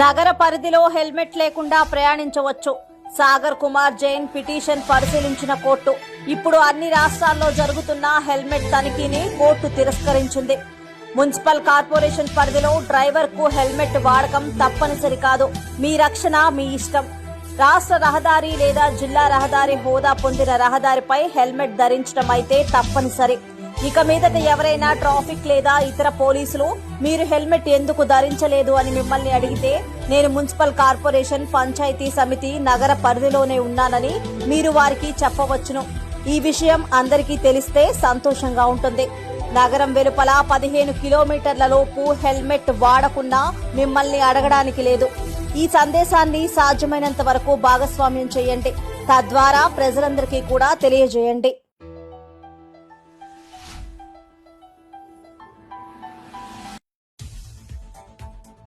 నగర పరిధిలో హెల్మెట్ లేకుండా ప్రయాణించవచ్చు. సాగర్ కుమార్ జైన్ పిటిషన్ పరిశీలించిన కోర్టు ఇప్పుడు అన్ని రాష్ట్రాల్లో జరుగుతున్న హెల్మెట్ తనిఖీని కోర్టు తిరస్కరించింది. మున్సిపల్ కార్పొరేషన్ పరిధిలో డ్రైవర్ కు హెల్మెట్ వాడకం తప్పనిసరి కాదు. మీ రక్షణ మీ ఇష్టం. రాష్ట్ర రహదారి లేదా జిల్లా రహదారి హోదా పొందిన రహదారిపై హెల్మెట్ ధరించడం అయితే తప్పనిసరి. ఇక మీదట ఎవరైనా ట్రాఫిక్ లేదా ఇతర పోలీసులు మీరు హెల్మెట్ ఎందుకు ధరించలేదు అని మిమ్మల్ని అడిగితే నేను మున్సిపల్ కార్పొరేషన్ పంచాయతీ సమితి నగర పరిధిలోనే ఉన్నానని మీరు వారికి చెప్పవచ్చును. ఈ విషయం అందరికీ తెలిస్తే సంతోషంగా ఉంటుంది. నగరం వెలుపల 15 కిలోమీటర్ల లోపు హెల్మెట్ వాడకున్నా మిమ్మల్ని అడగడానికి లేదు. ఈ సందేశాన్ని సాధ్యమైనంత వరకు భాగస్వామ్యం చేయండి. తద్వారా ప్రజలందరికీ కూడా తెలియజేయండి.